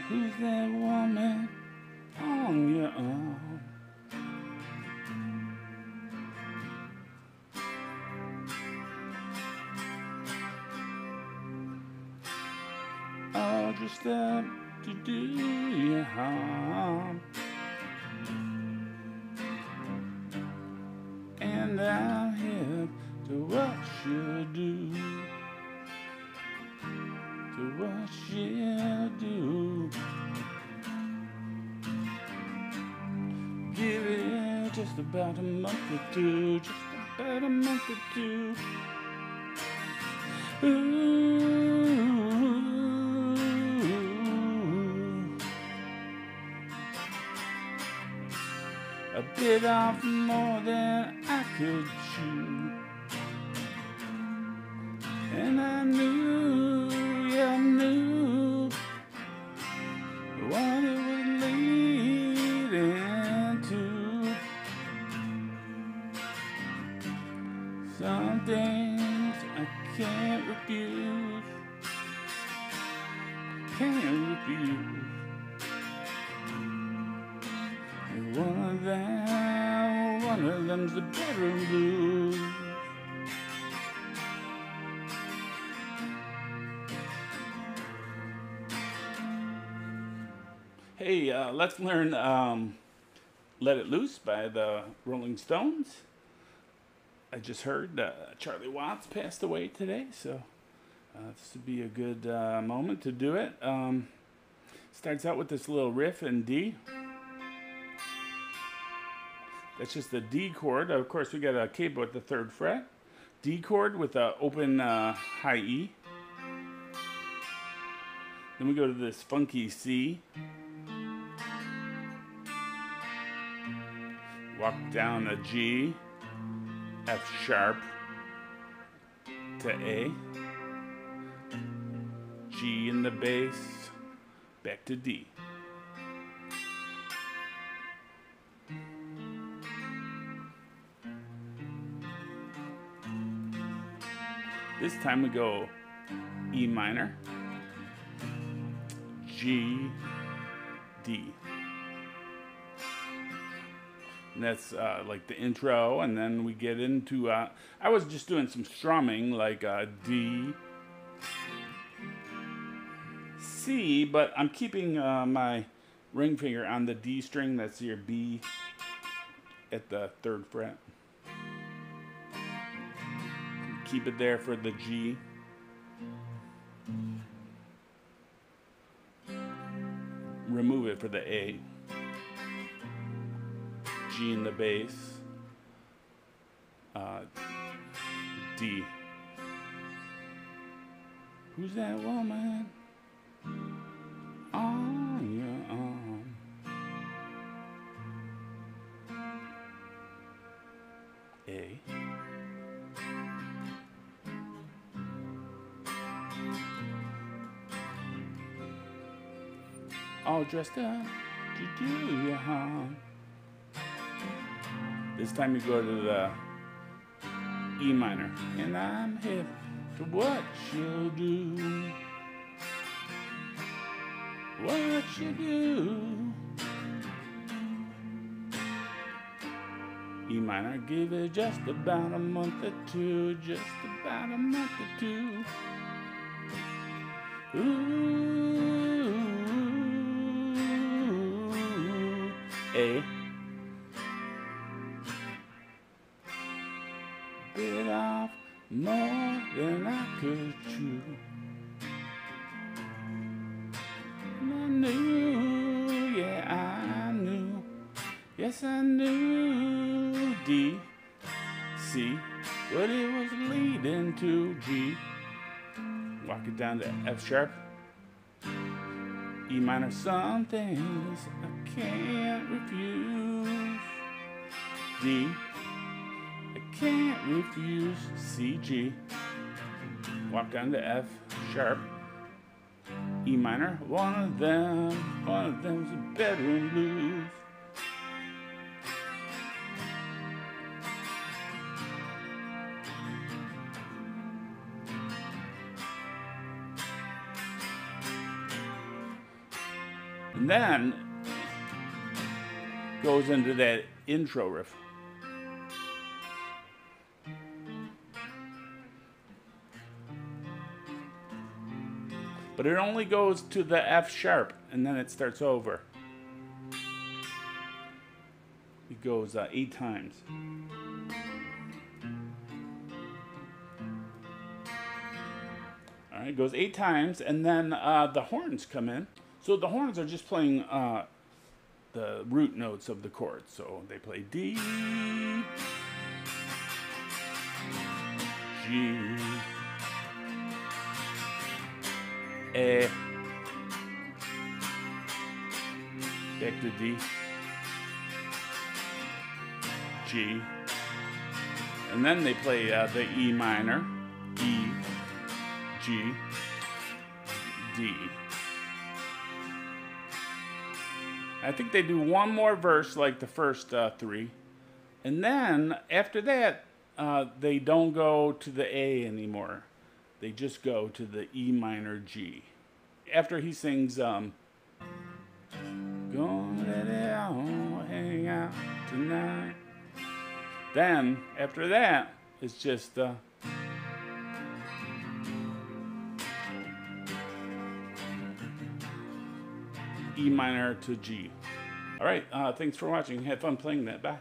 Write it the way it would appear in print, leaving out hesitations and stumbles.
Who's that woman on your arm? All dressed up to do you harm. And I'm here to watch you do, to watch you do. Give it just about a month or two, just about a month or two. Ooh. A bit off more than I could chew. And I knew, yeah, I knew what it was leading to. Some things I can't refuse, can't refuse. And one of them's the bedroom blues. Hey, let's learn Let It Loose by the Rolling Stones. I just heard Charlie Watts passed away today, so this would be a good moment to do it. Starts out with this little riff in D. That's just the D chord. Of course, we got a capo at the 3rd fret. D chord with an open high E. Then we go to this funky C. Walk down a G, F sharp to A, G in the bass, back to D. This time we go E minor, G, D. And that's like the intro, and then we get into, I was just doing some strumming, like D, C, but I'm keeping my ring finger on the D string, that's your B at the 3rd fret. Keep it there for the G. Remove it for the A. G in the bass, D. Who's that woman on your arm? A. All dressed up to do your harm. This time you go to the E minor. And I'm here to what you'll do. What you do. E minor, give it just about a month or two. Just about a month or two. Ooh. A. Bit off more than I could chew. And I knew, yeah, I knew. Yes, I knew. D, C, what it was leading to. G, walk it down to F sharp. E minor, some things I can't refuse. D, can't refuse. C, G, walk down to F sharp, E minor, one of them's a bedroom blues. And then goes into that intro riff. But it only goes to the F sharp, and then it starts over. It goes 8 times. All right, it goes 8 times, and then the horns come in. So the horns are just playing the root notes of the chords. So they play D, G, A, back to D, G, and then they play the E minor, E, G, D. I think they do one more verse like the first 3, and then after that they don't go to the A anymore. They just go to the E minor G. After he sings, gonna let it all hang out tonight. Then, after that, it's just E minor to G. All right, thanks for watching. Had fun playing that. Bye.